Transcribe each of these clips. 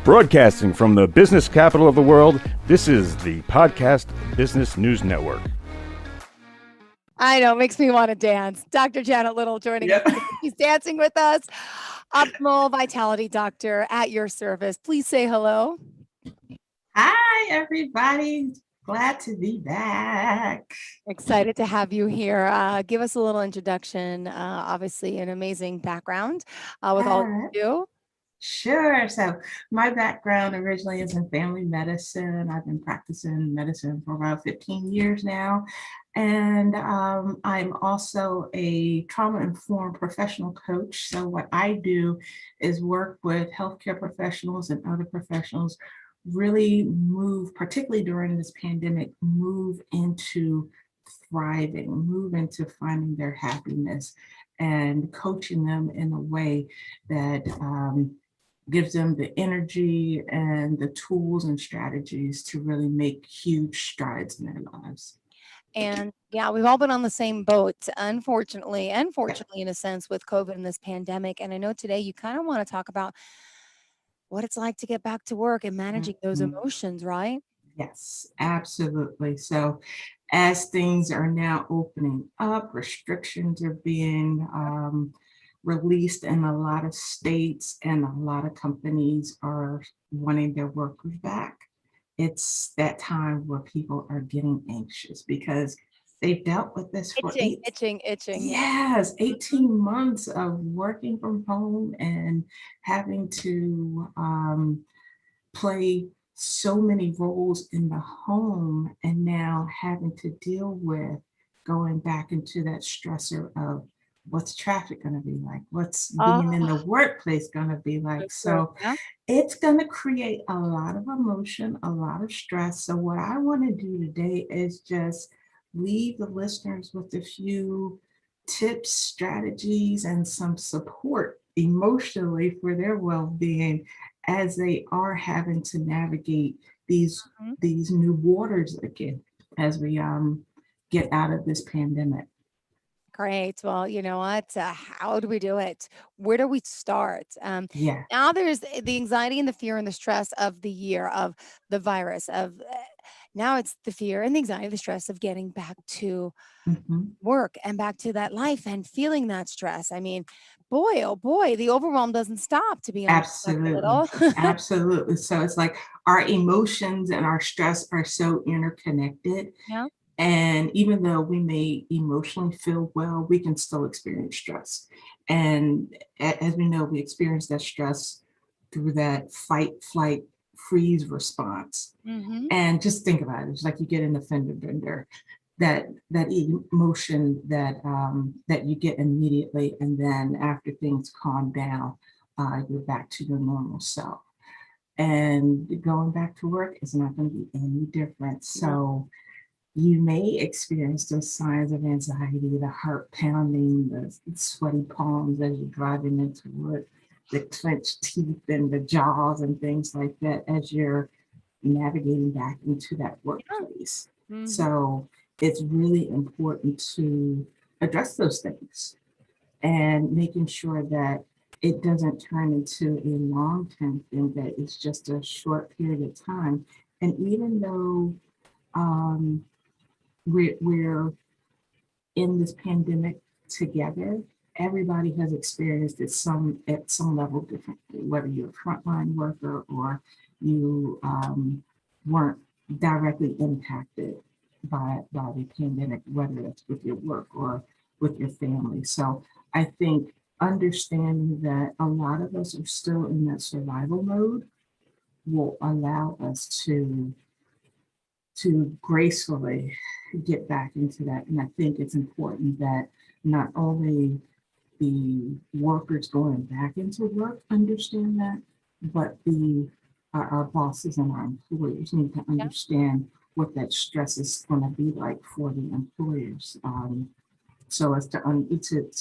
Broadcasting from the business capital of the world, this is the Podcast Business News Network. I know, makes me want to dance. Dr. Janet Little joining us. She's dancing with us. Optimal Vitality Doctor at your service. Please say hello. Hi, everybody. Glad to be back. Excited to have you here. Give us a little introduction. Obviously, an amazing background with all you do. Sure. So my background originally is in family medicine. I've been practicing medicine for about 15 years now. And I'm also a trauma-informed professional coach. So what I do is work with healthcare professionals and other professionals, really move, particularly during this pandemic, move into thriving, move into finding their happiness and coaching them in a way that gives them the energy and the tools and strategies to really make huge strides in their lives. And yeah, we've all been on the same boat, unfortunately, and fortunately, in a sense, with COVID and this pandemic. And I know today you kind of want to talk about what it's like to get back to work and managing those emotions, right? Yes, absolutely. So as things are now opening up, restrictions are being released in a lot of states, and a lot of companies are wanting their workers back. It's that time where people are getting anxious because they've dealt with this for itching. Yes, 18 months of working from home and having to play so many roles in the home, and now having to deal with going back into that stressor of what's traffic going to be like, what's being in the workplace going to be like. So it's going to create a lot of emotion, a lot of stress. So what I want to do today is just leave the listeners with a few tips, strategies, and some support emotionally for their well-being as they are having to navigate these new waters again as we get out of this pandemic. Great. Well, you know what? How do we do it? Where do we start? Now there's the anxiety and the fear and the stress of the year of the virus. Now it's the fear and the anxiety, the stress of getting back to work and back to that life and feeling that stress. I mean, boy, oh boy, the overwhelm doesn't stop, to be honest. Absolutely. Absolutely. So it's like our emotions and our stress are so interconnected. Yeah. And even though we may emotionally feel well, we can still experience stress. And as we know, we experience that stress through that fight, flight, freeze response. And just think about it. It's like you get an offender bender, that emotion that you get immediately, and then after things calm down, you're back to your normal self. And going back to work is not going to be any different. So you may experience those signs of anxiety, the heart pounding, the sweaty palms as you're driving into work, the clenched teeth and the jaws and things like that as you're navigating back into that workplace. So it's really important to address those things and making sure that it doesn't turn into a long-term thing, that it's just a short period of time. And even though we're in this pandemic together, everybody has experienced it at some level differently, whether you're a frontline worker or you weren't directly impacted by the pandemic, whether it's with your work or with your family. So I think understanding that a lot of us are still in that survival mode will allow us to gracefully get back into that. And I think it's important that not only the workers going back into work understand that, but our bosses and our employers need to understand what that stress is going to be like for the employers. So as to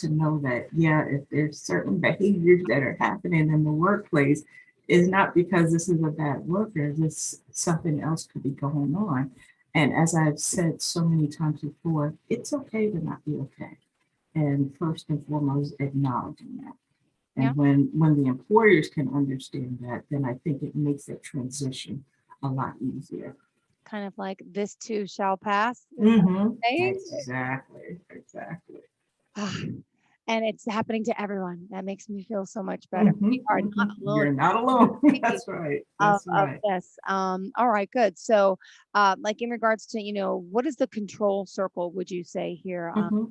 know that, if there's certain behaviors that are happening in the workplace, is not because this is a bad worker, this something else could be going on. And as I've said so many times before, it's okay to not be okay. And first and foremost, acknowledging that. Yeah. And when the employers can understand that, then I think it makes that transition a lot easier. Kind of like this too shall pass. Is that Mm-hmm. saying? Exactly. Ah, and it's happening to everyone. That makes me feel so much better. Mm-hmm. We are Mm-hmm. not alone You're not in alone. the That's right. of That's right. this. All right, good. So, like in regards to, what is the control circle, would you say here? Mm-hmm.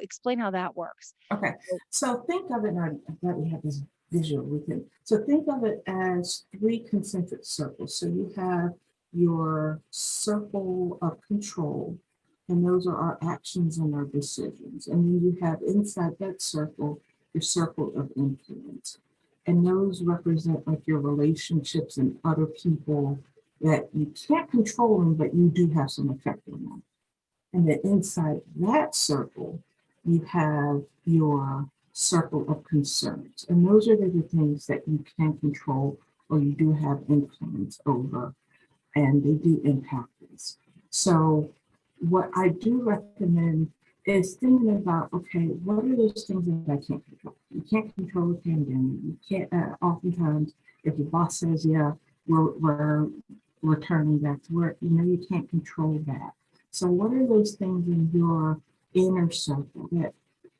Explain how that works. Okay, So, so think of it, and I'm glad we have this visual with it. So think of it as three concentric circles. So you have your circle of control, and those are our actions and our decisions. And then you have inside that circle, your circle of influence. And those represent like your relationships and other people that you can't control them, but you do have some effect on them. And then inside that circle, you have your circle of concerns. And those are the things that you can control or you do have influence over, and they do impact us. So, what I do recommend is thinking about, okay, what are those things that I can't control? You can't control the pandemic. You can't, oftentimes, if the boss says, yeah, we're returning back to work, you can't control that. So what are those things in your inner circle,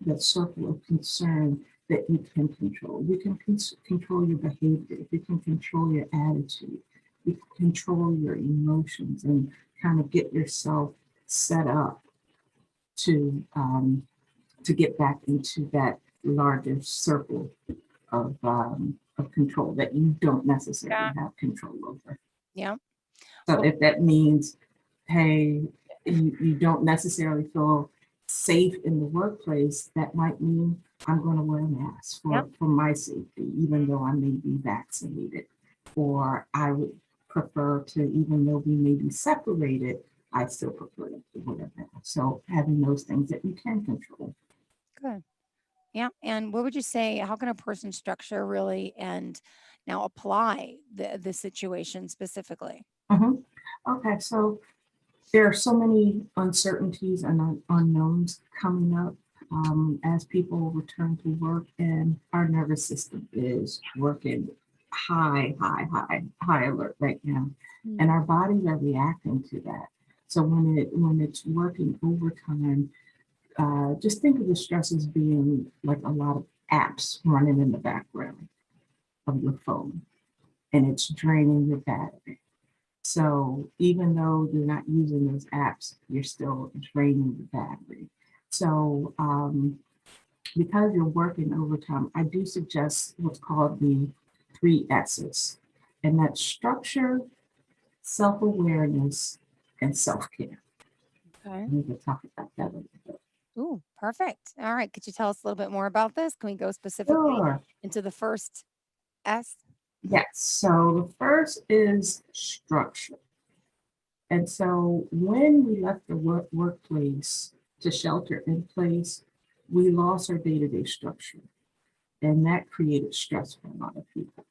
that circle of concern that you can control? You can control your behavior. You can control your attitude. You can control your emotions and kind of get yourself set up to get back into that larger circle of control that you don't necessarily yeah, have control over. yeah. So Well, if that means, hey, you don't necessarily feel safe in the workplace, that might mean I'm going to wear a mask yeah, for my safety, even though I may be vaccinated. Or I would prefer to, even though we may be separated, I still prefer to wear a mask. So having those things that you can control. good. Yeah. And what would you say? How can a person structure really and now apply the situation specifically? Mhm. Okay, so there are so many uncertainties and unknowns coming up as people return to work, and our nervous system is working high alert right now, and Mm, our bodies are reacting to that. So when it's working overtime, just think of the stress as being like a lot of apps running in the background of your phone, and it's draining your battery. So even though you're not using those apps, you're still draining the battery. So because you're working overtime, I do suggest what's called the three S's, and that's structure, self-awareness, and self-care. okay. We can talk about that a little bit. Ooh, perfect. All right. Could you tell us a little bit more about this? Can we go specifically Sure. into the first S? Yes. So the first is structure. And so when we left the workplace to shelter in place, we lost our day-to-day structure. And that created stress for a lot of people.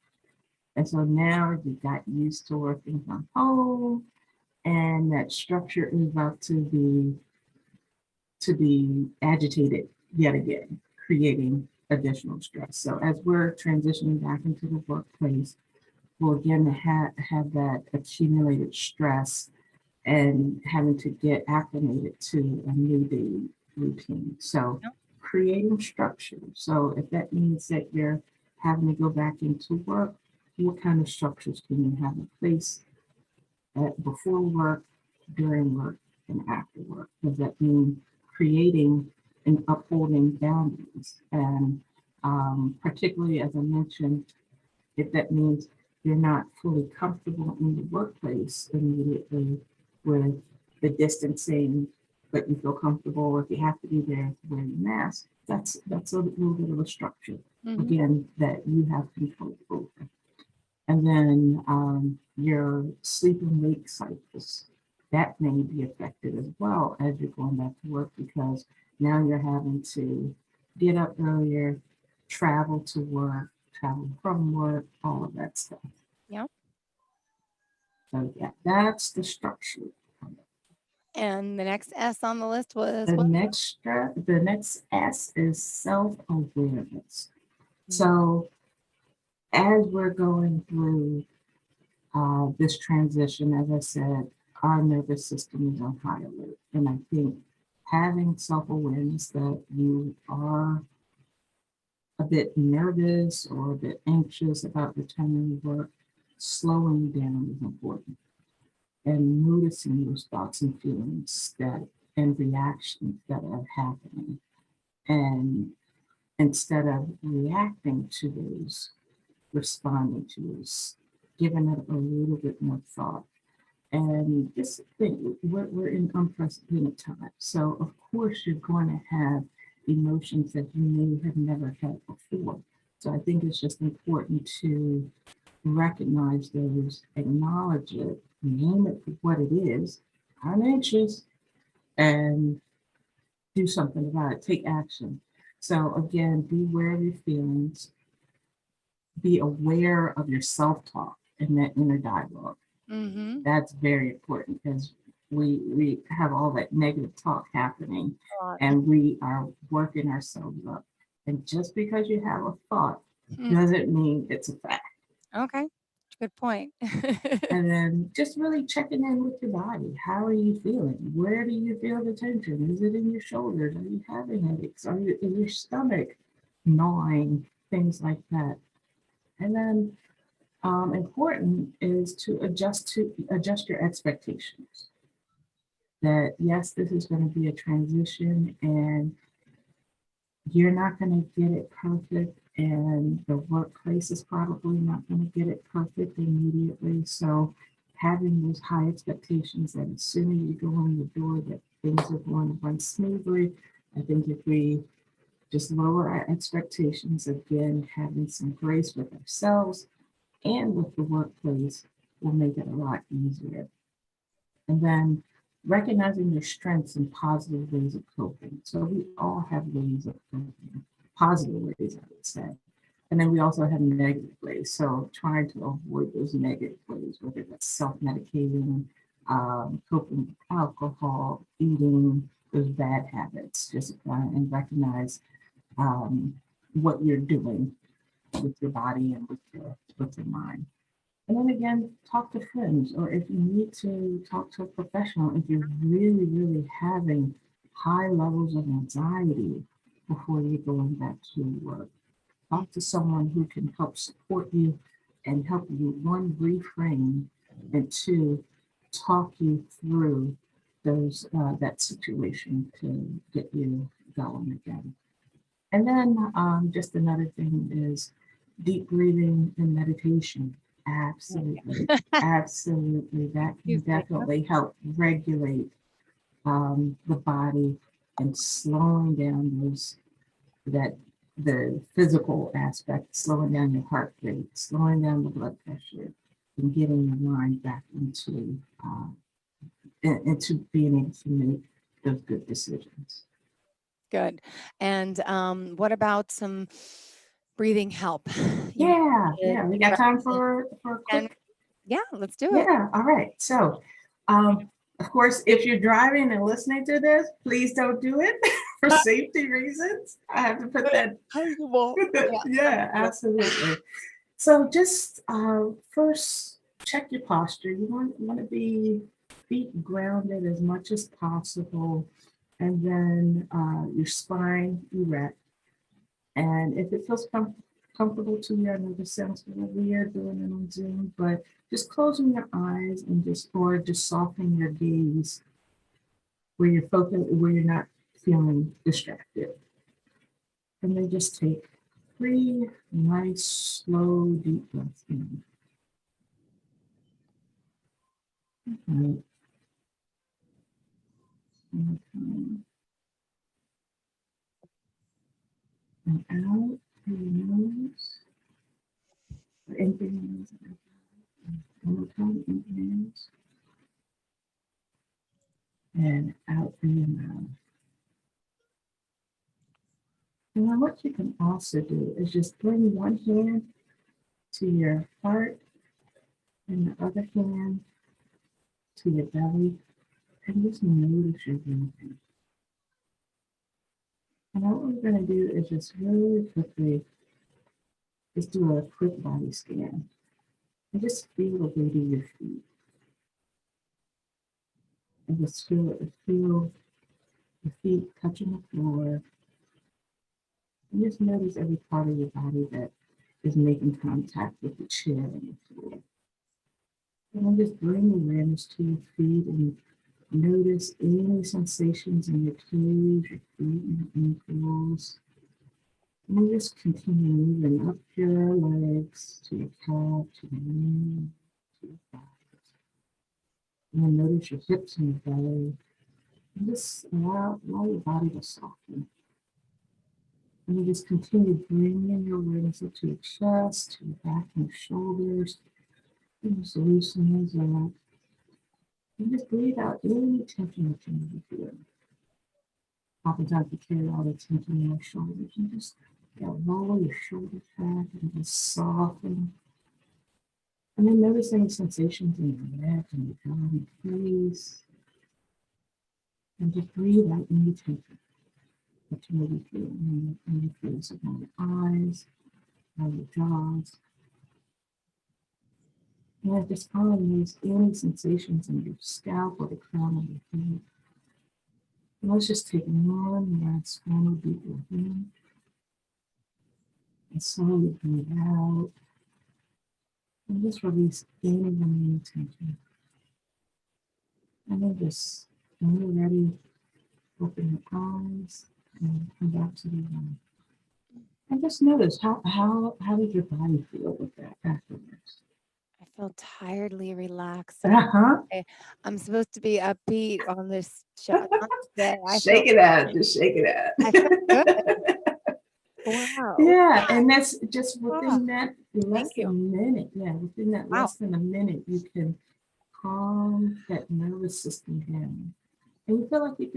And so now you got used to working from home, and that structure is about to be agitated yet again, creating additional stress. So as we're transitioning back into the workplace, we'll again have that accumulated stress and having to get acclimated to a new daily routine. So Yep. creating structure. So if that means that you're having to go back into work, what kind of structures can you have in place before work, during work, and after work? Does that mean creating and upholding boundaries? And particularly, as I mentioned, if that means you're not fully comfortable in the workplace immediately with the distancing, but you feel comfortable if you have to be there wearing a mask, that's a little bit of a structure, Hmm. again, that you have control over. And then your sleep and wake cycles, that may be affected as well as you're going back to work, because now you're having to get up earlier, travel to work, travel from work, all of that stuff. Yep. So yeah, that's the structure. And the next S on the list was The what? next the next S is self-awareness. So as we're going through this transition, as I said, our nervous system is on high alert. And I think having self-awareness that you are a bit nervous or a bit anxious about returning to work, slowing down is important. And noticing those thoughts and feelings that and reactions that are happening. And instead of reacting to those, responding to those, giving it a little bit more thought. And this thing, we're in unprecedented times. So of course you're going to have emotions that you may have never had before. So I think it's just important to recognize those, acknowledge it, name it for what it is. I'm anxious, and do something about it, take action. So again, be aware of your feelings, be aware of your self-talk and that inner dialogue. Mm-hmm. That's very important because we have all that negative talk happening and we are working ourselves up. And just because you have a thought doesn't mean it's a fact. Okay, good point. And then just really checking in with your body. How are you feeling? Where do you feel the tension? Is it in your shoulders? Are you having headaches? Are you in your stomach gnawing? Things like that. And then important is to adjust your expectations. That yes, this is going to be a transition, and you're not going to get it perfect, and the workplace is probably not going to get it perfect immediately. So having those high expectations that as soon as you go in the door that things are going to run smoothly. I think if we just lower our expectations, again, having some grace with ourselves and with the workplace will make it a lot easier. And then recognizing your strengths and positive ways of coping. So we all have ways of coping, positive ways, I would say. And then we also have negative ways. So trying to avoid those negative ways, whether that's self-medicating, coping with alcohol, eating, those bad habits, just and recognize what you're doing with your body and with your mind. And then again, talk to friends, or if you need to talk to a professional, if you're really, really having high levels of anxiety before you're going back to work, talk to someone who can help support you and help you, one, reframe, and two, talk you through those that situation to get you going again. And then just another thing is deep breathing and meditation. Absolutely. Absolutely. That can definitely help regulate the body and slowing down the physical aspect, slowing down your heart rate, slowing down the blood pressure, and getting your mind back into being able to make those good decisions. Good. And what about some breathing help? Yeah. We got time for a quick. Yeah, let's do it. Yeah. All right. So, of course, if you're driving and listening to this, please don't do it for safety reasons. I have to put that. Yeah, absolutely. So just first check your posture. You want to be feet grounded as much as possible, and then your spine erect. And if it feels comfortable to you, I know this sounds a little weird doing it on Zoom, but just closing your eyes and just softening your gaze where you're focused, where you're not feeling distracted. And then just take 3 nice, slow, deep breaths in. Right. And out through your nose. Or in through your nose. One more time, in through your nose. And out through your mouth. And then what you can also do is just bring one hand to your heart and the other hand to your belly and just notice your breathing. And what we're going to do is just really quickly just do a quick body scan and just feel the weight of your feet. And just feel the feet touching the floor. And just notice every part of your body that is making contact with the chair and the floor. And then just bring awareness to your feet and notice any sensations in your toes, your feet, and your ankles. And then just continue moving up your legs to your calf, to your knee, to your thighs. And then notice your hips and your belly. And just allow your body to soften. And you just continue bringing your awareness up to your chest, to your back and your shoulders. And just loosen those up. And just breathe out any tension that you may be feeling. Oftentimes you carry all the tension in your shoulders. And just roll your shoulders back and just soften. And then notice any sensations in your neck and your jaw and your face. And just breathe out any tension that you may be feeling in your face, around your eyes, around your jaws. And just following these any sensations in your scalp or the crown of your head. And let's just take one last final deep breath in. And slowly breathe out. And just release any remaining tension. And then just, when you're ready, open your eyes and come back to the room. And just notice how did your body feel with that afterwards? I feel tiredly relaxed. Uh-huh. I'm supposed to be upbeat on this show. Not today. Shake it out. Just shake it out. I feel good. Wow. Yeah, and that's just Wow. within that less Thank than you. a minute. Yeah, within that Wow. less than a minute, you can calm that nervous system down. And you feel like you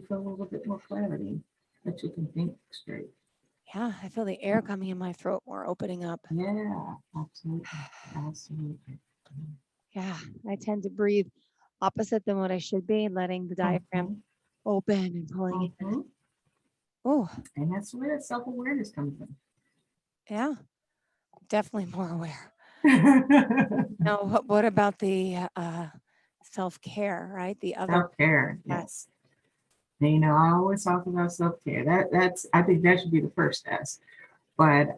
feel a little bit more clarity, that you can think straight. Yeah, I feel the air coming in my throat more, opening up. Yeah, absolutely. Absolutely. Yeah, I tend to breathe opposite than what I should be, letting the diaphragm open and pulling in. Mhm. Oh, And that's where self-awareness comes in. yeah, definitely more aware. Now, what about the self-care, right? The other Self-care, yes. And, I always talk about self-care. That's I think that should be the first test. But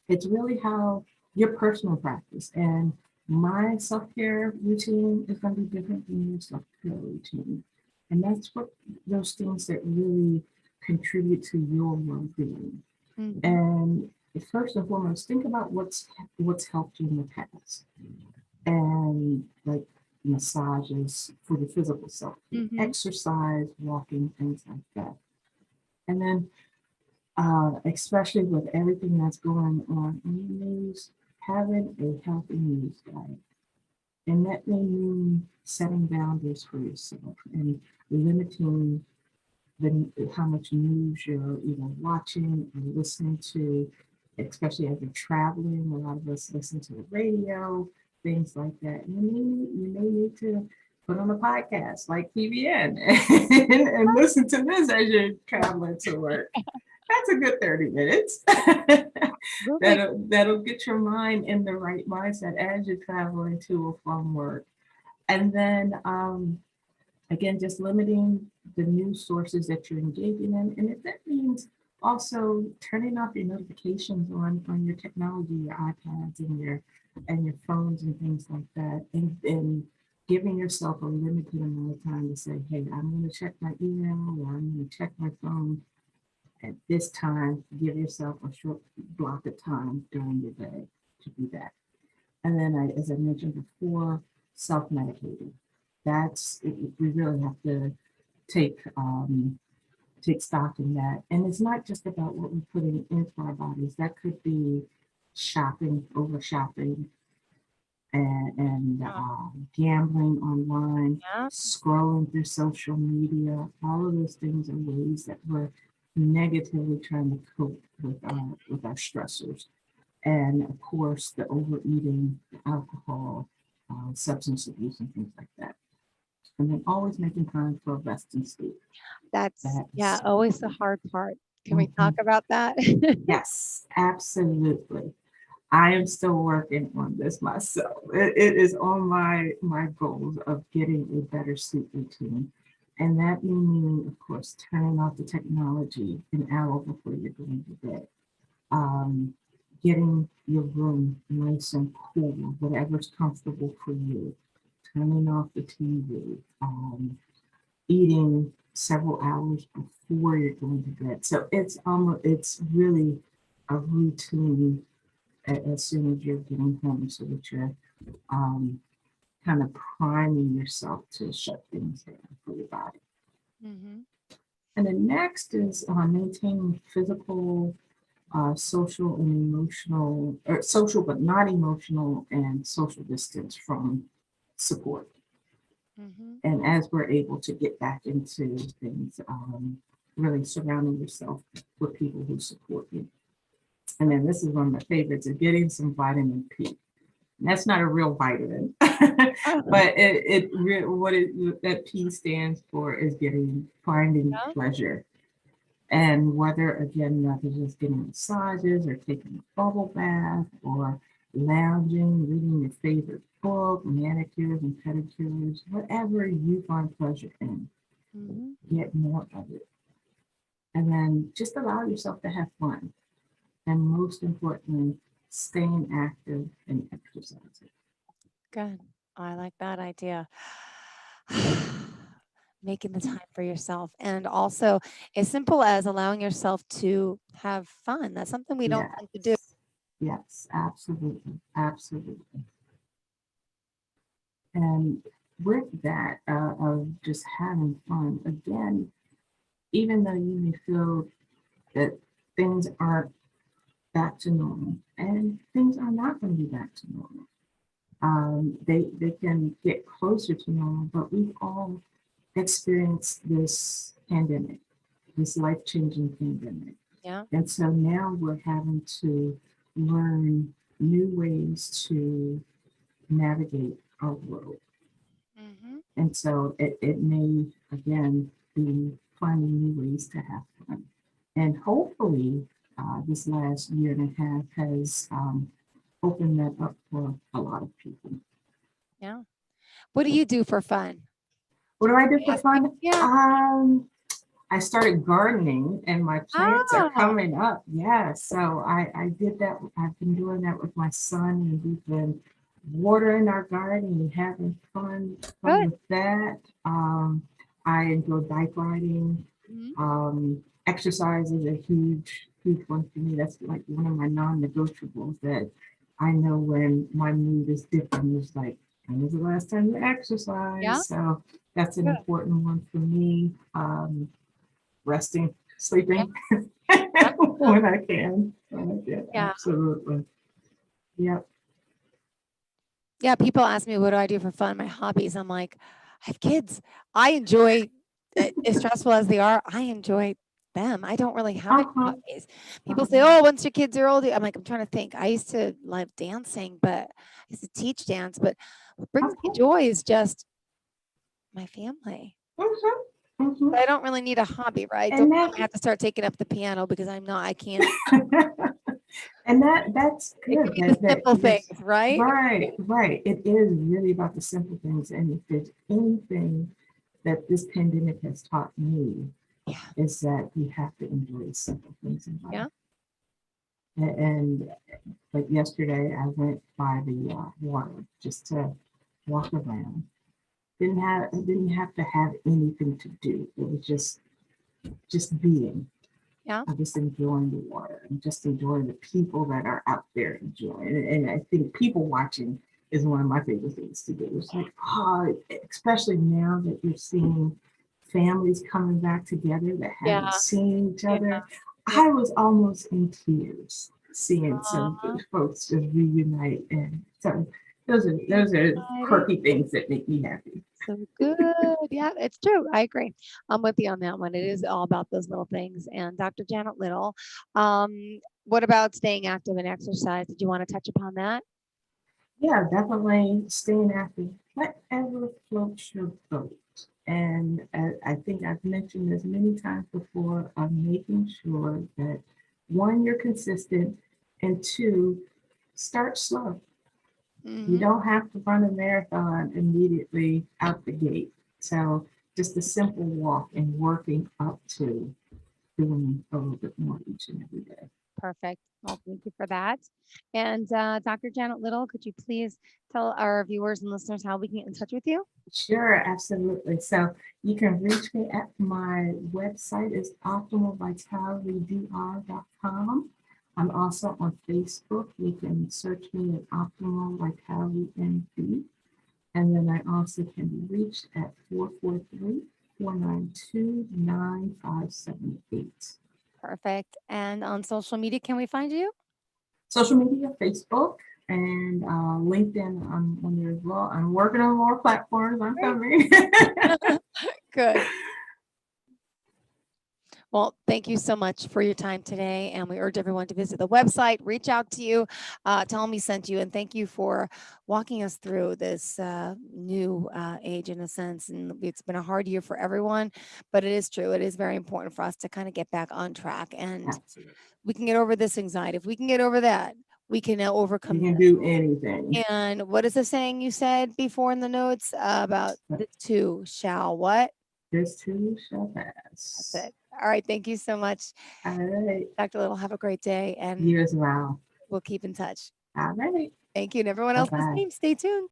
it's really how your personal practice and my self-care routine is going to be different than your self-care routine. And that's what those things that really contribute to your well-being. Mhm. And first and foremost, think about what's helped you in the past. And like massages for the physical self, exercise, walking, things like that. And then especially with everything that's going on in the news, having a healthy news diet. And that may mean setting boundaries for yourself and limiting how much news you're either watching or listening to, especially as you're traveling. A lot of us listen to the radio, things like that. You may need to put on a podcast like PBN and listen to this as you're traveling to work. That's a good 30 minutes. That'll get your mind in the right mindset as you're traveling to or from work. And then again, just limiting the news sources that you're engaging in. And if that means also turning off your notifications on your technology, your iPads and your phones and things like that, and giving yourself a limited amount of time to say, hey, I'm going to check my email or I'm going to check my phone at this time. Give yourself a short block of time during your day to do that. And then, as I mentioned before, self-medicating. We really have to take stock in that. And it's not just about what we're putting into our bodies. That could be shopping, over shopping, and gambling online, scrolling through social media. All of those things are ways that we're negatively trying to cope with our stressors. And of course, the overeating, the alcohol, substance abuse, and things like that. And then always making time for rest and sleep. That's always the hard part. Can we talk about that? Yes, absolutely. I am still working on this myself. It is on my goals of getting a better sleep routine. And that meaning, of course, turning off the technology an hour before you're going to bed. Um, Getting your room nice and cool, whatever's comfortable for you. Turning off the TV. Eating several hours before you're going to bed. So it's really a routine as soon as you're getting home so that you're um, kind of priming yourself to shut things down for your body. Hmm. And then next is maintaining physical, social, and emotional, or social but not emotional, and social distance from support. Hmm. And as we're able to get back into things, really surrounding yourself with people who support you. And then this is one of my favorites, is getting some vitamin P. And that's not a real vitamin, but that P stands for is finding Yeah. pleasure. And whether just getting massages or taking a bubble bath or lounging, reading your favorite book, manicures and pedicures, whatever you find pleasure in, Hmm. get more of it. And then just allow yourself to have fun. And most importantly, staying active and exercising. Good. I like that idea. Making the time for yourself. And also, as simple as allowing yourself to have fun. That's something we don't tend to do. Yes, yes, absolutely, absolutely. And with that, of just having fun, again, even though you may feel that things aren't back to normal, and things are not going to be back to normal. They can get closer to normal, but we've all experienced this pandemic, this life-changing pandemic. Yeah. And so now we're having to learn new ways to navigate our world. Hmm. And so it may, again, be finding new ways to have fun. And hopefully, this last year and a half has opened that up for a lot of people. Yeah. What do you do for fun? What do I do for Ask me. fun? Yeah. I started gardening and my plants are Ah, coming up. Yeah, so I did that. I've been doing that with my son, and we've been watering our garden and having fun good. with that. I enjoy bike riding. Mhm. Exercise is a huge one for me. That's like one of my non-negotiables that I know when my mood is different. It's like, when was the last time you Yeah. exercised? So that's an Good. important one for me. Resting, Yeah. sleeping Yeah. when I can. When I can, Yeah. absolutely. Yep. Yeah. People ask me, what do I do for fun? My hobbies. I'm like, I have kids. I enjoy, as stressful as they are, I enjoy them. I don't really have any Uh-huh. hobbies. People say, Uh-huh. oh, once your kids are older, I'm like, I'm trying to think. I used to love dancing, but I used to teach dance, but what brings me Uh-huh. joy is just my family. Mhm. Mhm. But I don't really need a hobby, right? Don't And tell that me I have to start taking up the piano because I can't. and that's It could good. be the That simple things, this right? right, right. It is really about the simple things. And if there's anything that this pandemic has taught me, Yeah. is that you have to enjoy simple things in life. Yeah. And like yesterday, I went by the water just to walk around. Didn't have to have anything to do. It was just being. Yeah. I'm just enjoying the water and just enjoying the people that are out there enjoying. And I think people watching is one of my favorite things to do. It's like, oh, especially now that you're seeing families coming back together that haven't Yeah. seen each Yeah. other. Yeah. I was almost in tears seeing some Aw, folks just reunite. And so those are exciting. quirky things that make me happy. So good. Yeah, it's true. I agree. I'm with you on that one. It is all about those little things. And Dr. Janet Little, what about staying active and exercise? Did you want to touch upon that? Yeah, definitely staying active. Whatever floats your boat. And I think I've mentioned this many times before, of making sure that one, you're consistent, and two, start slow. You don't have to run a marathon immediately out the gate. So just a simple walk and working up to doing a little bit more each and every day. Perfect. Well, thank you for that. And Dr. Janet Little, could you please tell our viewers and listeners how we can get in touch with you? Sure, absolutely. So you can reach me at my website is optimalvitalitydr.com. I'm also on Facebook. You can search me at Optimal Vitality NB. And then I also can be reached at 443-492-9578. Perfect. And on social media, can we find you? Social media, Facebook and LinkedIn. I'm on there as well. I'm working on more platforms. I'm coming. Good. Well, thank you so much for your time today. And we urge everyone to visit the website, reach out to you, tell them we sent you, and thank you for walking us through this new age in a sense. And it's been a hard year for everyone, but it is true. It is very important for us to kind of get back on track, and we can get over this anxiety. If we can get over that, we can overcome. You can do anything. And what is the saying you said before in the notes about the two shall what? This too shall pass. That's it. All right. Thank you so much. All right. Dr. Little, have a great day. And You as well. we'll keep in touch. All right. Thank you. And everyone else the same. Stay tuned.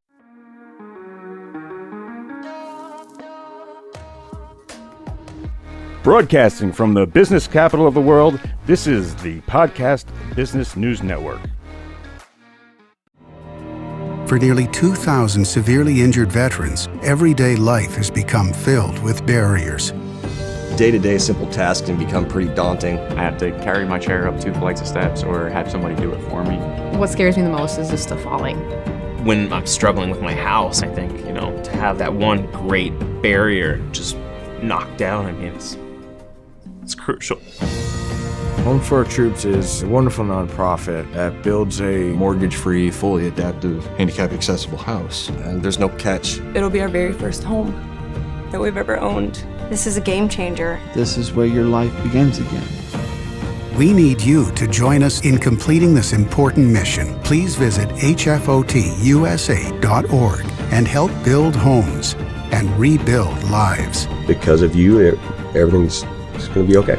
Broadcasting from the business capital of the world, this is the Podcast Business News Network. For nearly 2,000 severely injured veterans, everyday life has become filled with barriers. Day-to-day simple tasks can become pretty daunting. I have to carry my chair up 2 flights of steps or have somebody do it for me. What scares me the most is just the falling. When I'm struggling with my house, I think, to have that one great barrier just knocked down, it's crucial. Home for Our Troops is a wonderful nonprofit that builds a Mortgage-free, fully adaptive, handicap-accessible house. And there's no catch. It'll be our very first home that we've ever owned. This is a game changer. This is where your life begins again. We need you to join us in completing this important mission. Please visit hfotusa.org and help build homes and rebuild lives. Because of you, everything's going to be okay.